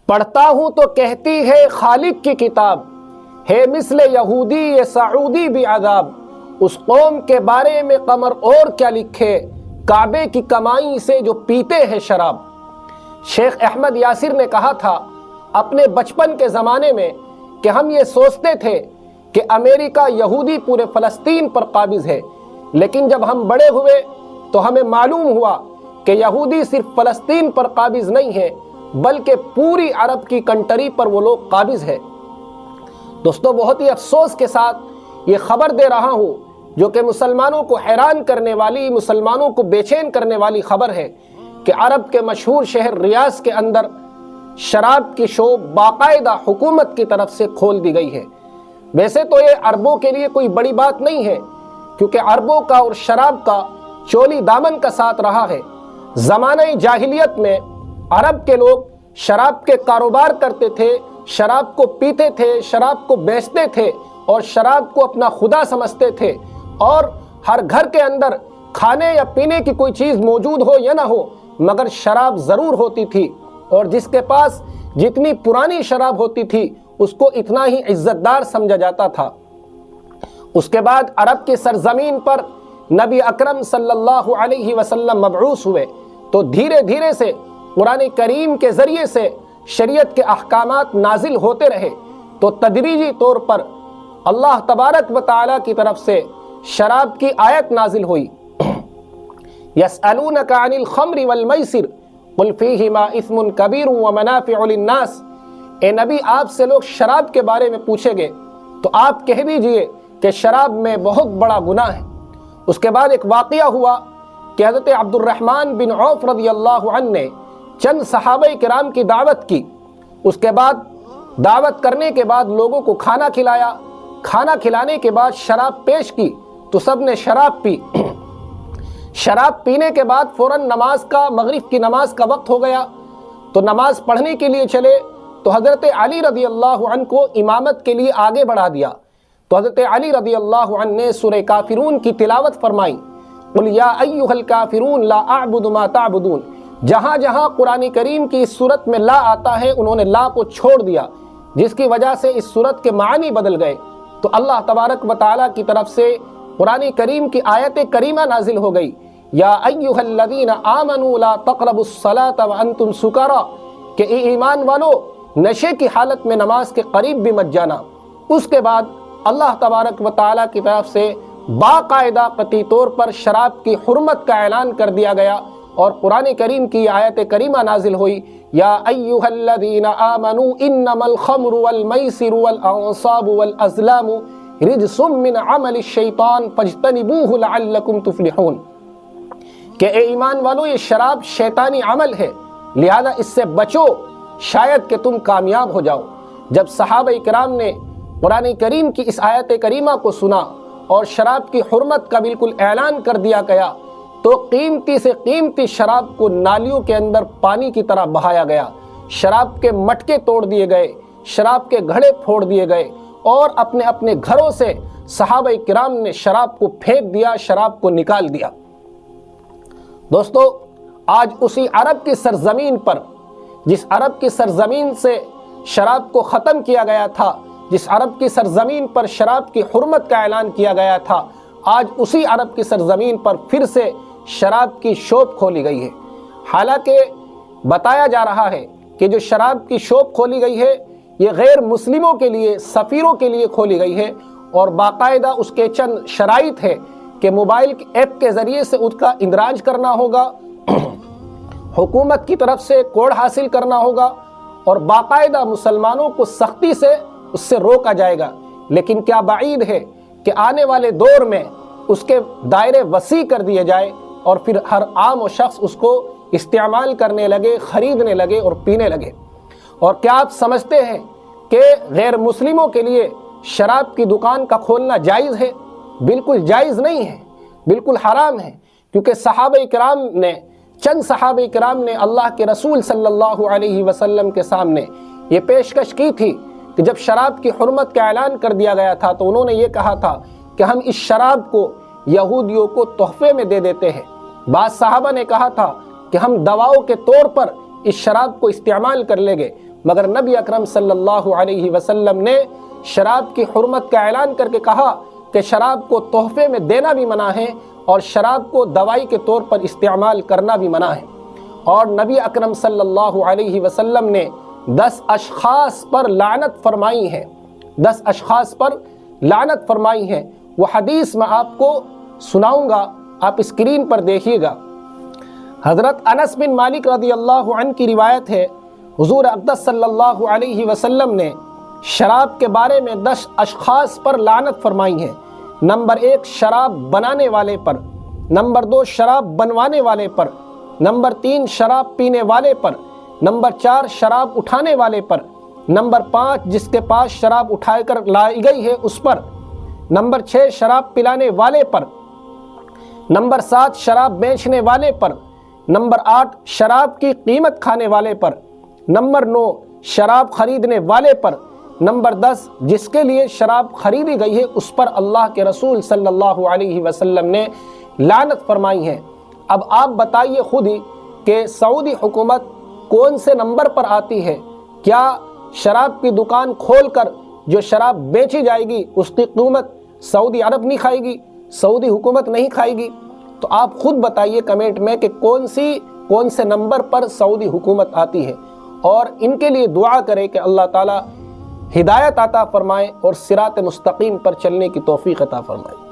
پڑھتا ہوں تو کہتی ہے خالق کی کتاب، ہے مثل یہودی یہ سعودی بھی عذاب، اس قوم کے بارے میں قمر اور کیا لکھے، کعبے کی کمائی سے جو پیتے ہیں شراب۔ شیخ احمد یاسر نے کہا تھا اپنے بچپن کے زمانے میں کہ ہم یہ سوچتے تھے کہ امریکہ یہودی پورے فلسطین پر قابض ہے، لیکن جب ہم بڑے ہوئے تو ہمیں معلوم ہوا کہ یہودی صرف فلسطین پر قابض نہیں ہے بلکہ پوری عرب کی کنٹری پر وہ لوگ قابض ہے۔ دوستو، بہت ہی افسوس کے ساتھ یہ خبر دے رہا ہوں جو کہ مسلمانوں کو حیران کرنے والی، مسلمانوں کو بے چین کرنے والی خبر ہے کہ عرب کے مشہور شہر ریاض کے اندر شراب کی شاپ باقاعدہ حکومت کی طرف سے کھول دی گئی ہے۔ ویسے تو یہ عربوں کے لیے کوئی بڑی بات نہیں ہے، کیونکہ عربوں کا اور شراب کا چولی دامن کا ساتھ رہا ہے۔ زمانہ جاہلیت میں عرب کے لوگ شراب کے کاروبار کرتے تھے، شراب کو پیتے تھے، شراب کو بیچتے تھے اور شراب کو اپنا خدا سمجھتے تھے، اور ہر گھر کے اندر کھانے یا پینے کی کوئی چیز موجود ہو یا نہ ہو مگر شراب ضرور ہوتی تھی، اور جس کے پاس جتنی پرانی شراب ہوتی تھی اس کو اتنا ہی عزت دار سمجھا جاتا تھا۔ اس کے بعد عرب کی سرزمین پر نبی اکرم صلی اللہ علیہ وسلم مبعوث ہوئے تو دھیرے دھیرے سے قرآن کریم کے ذریعے سے شریعت کے احکامات نازل ہوتے رہے، تو تدریجی طور پر اللہ تبارک و تعالیٰ کی طرف سے شراب کی آیت نازل ہوئی۔ یسألونک عن الخمر والمیسر قل فیہما اثم کبیر ومنافع للناس، اے نبی آپ سے لوگ شراب کے بارے میں پوچھیں گے تو آپ کہہ دیجئے کہ شراب میں بہت بڑا گناہ ہے۔ اس کے بعد ایک واقعہ ہوا کہ حضرت عبد الرحمن بن عوف رضی اللہ عنہ نے چند صحابہ کرام کی دعوت کی، اس کے بعد دعوت کرنے کے بعد لوگوں کو کھانا کھلایا، کھانا کھلانے کے بعد شراب پیش کی تو سب نے شراب پی۔ شراب پینے کے بعد فوراً نماز کا، مغرب کی نماز کا وقت ہو گیا تو نماز پڑھنے کے لیے چلے تو حضرت علی رضی اللہ عنہ کو امامت کے لیے آگے بڑھا دیا، تو حضرت علی رضی اللہ عنہ نے سورہ کافرون کی تلاوت فرمائی، قل یا ایھا الکافرون لا اعبد ما تعبدون۔ جہاں جہاں قرآن کریم کی اس صورت میں لا آتا ہے انہوں نے لا کو چھوڑ دیا، جس کی وجہ سے اس صورت کے معنی بدل گئے، تو اللہ تبارک و تعالیٰ کی طرف سے قرآن کریم کی آیت کریمہ نازل ہو گئی، یا ایھا الذین آمنوا لا تقربوا الصلاۃ وانتم سکارا، کہ اے ایمان والو نشے کی حالت میں نماز کے قریب بھی مت جانا۔ اس کے بعد اللہ تبارک و تعالیٰ کی طرف سے باقاعدہ قطعی طور پر شراب کی حرمت کا اعلان کر دیا گیا، اور قرآن کریم کی آیت کریمہ نازل ہوئی، یا ایھا الذین آمنوا انما الخمر والمیسر والانصاب والازلام رجس من عمل الشیطان فاجتنبوہ لعلکم تفلحون، کہ اے ایمان والو یہ شراب شیطانی عمل ہے لہذا اس سے بچو شاید کہ تم کامیاب ہو جاؤ۔ جب صحابہ کرام نے قرآن کریم کی اس آیت کریمہ کو سنا اور شراب کی حرمت کا بالکل اعلان کر دیا گیا تو قیمتی سے قیمتی شراب کو نالیوں کے اندر پانی کی طرح بہایا گیا، شراب کے مٹکے توڑ دیے گئے، شراب کے گھڑے پھوڑ دیے گئے، اور اپنے اپنے گھروں سے صحابہ کرام نے شراب کو پھینک دیا، شراب کو نکال دیا۔ دوستو، آج اسی عرب کی سرزمین پر، جس عرب کی سرزمین سے شراب کو ختم کیا گیا تھا، جس عرب کی سرزمین پر شراب کی حرمت کا اعلان کیا گیا تھا، آج اسی عرب کی سرزمین پر پھر سے شراب کی شاپ کھولی گئی ہے۔ حالانکہ بتایا جا رہا ہے کہ جو شراب کی شاپ کھولی گئی ہے یہ غیر مسلموں کے لیے، سفیروں کے لیے کھولی گئی ہے، اور باقاعدہ اس کے چند شرائط ہے کہ موبائل ایپ کے ذریعے سے اس کا اندراج کرنا ہوگا، حکومت کی طرف سے کوڈ حاصل کرنا ہوگا، اور باقاعدہ مسلمانوں کو سختی سے اس سے روکا جائے گا۔ لیکن کیا بعید ہے کہ آنے والے دور میں اس کے دائرے وسیع کر دیے جائے اور پھر ہر عام و شخص اس کو استعمال کرنے لگے، خریدنے لگے اور پینے لگے۔ اور کیا آپ سمجھتے ہیں کہ غیر مسلموں کے لیے شراب کی دکان کا کھولنا جائز ہے؟ بالکل جائز نہیں ہے، بالکل حرام ہے، کیونکہ صحابہ کرام نے، چند صحابہ کرام نے اللہ کے رسول صلی اللہ علیہ وسلم کے سامنے یہ پیشکش کی تھی کہ جب شراب کی حرمت کا اعلان کر دیا گیا تھا تو انہوں نے یہ کہا تھا کہ ہم اس شراب کو یہودیوں کو تحفے میں دے دیتے ہیں۔ بعض صحابہ نے کہا تھا کہ ہم دواؤں کے طور پر اس شراب کو استعمال کر لیں گے، مگر نبی اکرم صلی اللہ علیہ وسلم نے شراب کی حرمت کا اعلان کر کے کہا کہ شراب کو تحفے میں دینا بھی منع ہے اور شراب کو دوائی کے طور پر استعمال کرنا بھی منع ہے۔ اور نبی اکرم صلی اللہ علیہ وسلم نے 10 اشخاص پر لعنت فرمائی ہے، 10 اشخاص پر لعنت فرمائی ہے۔ وہ حدیث میں آپ کو سناؤں گا، آپ اسکرین پر دیکھیے گا۔ حضرت انس بن مالک رضی اللہ عنہ کی روایت ہے، حضور اقدس صلی اللہ علیہ وسلم نے شراب کے بارے میں 10 اشخاص پر لعنت فرمائی ہے۔ نمبر 1 شراب بنانے والے پر، نمبر 2 شراب بنوانے والے پر، نمبر 3 شراب پینے والے پر، نمبر 4 شراب اٹھانے والے پر، نمبر 5 جس کے پاس شراب اٹھائے کر لائی گئی ہے اس پر، نمبر 6 شراب پلانے والے پر، نمبر 7 شراب بیچنے والے پر، نمبر 8 شراب کی قیمت کھانے والے پر، نمبر 9 شراب خریدنے والے پر، نمبر 10 جس کے لیے شراب خریدی گئی ہے اس پر اللہ کے رسول صلی اللہ علیہ وسلم نے لعنت فرمائی ہے۔ اب آپ بتائیے خود ہی کہ سعودی حکومت کون سے نمبر پر آتی ہے؟ کیا شراب کی دکان کھول کر جو شراب بیچی جائے گی اس کی قیمت سعودی عرب نہیں کھائے گی، سعودی حکومت نہیں کھائے گی؟ تو آپ خود بتائیے کمنٹ میں کہ کون سے نمبر پر سعودی حکومت آتی ہے، اور ان کے لیے دعا کرے کہ اللہ تعالی ہدایت عطا فرمائے اور صراط مستقیم پر چلنے کی توفیق عطا فرمائے۔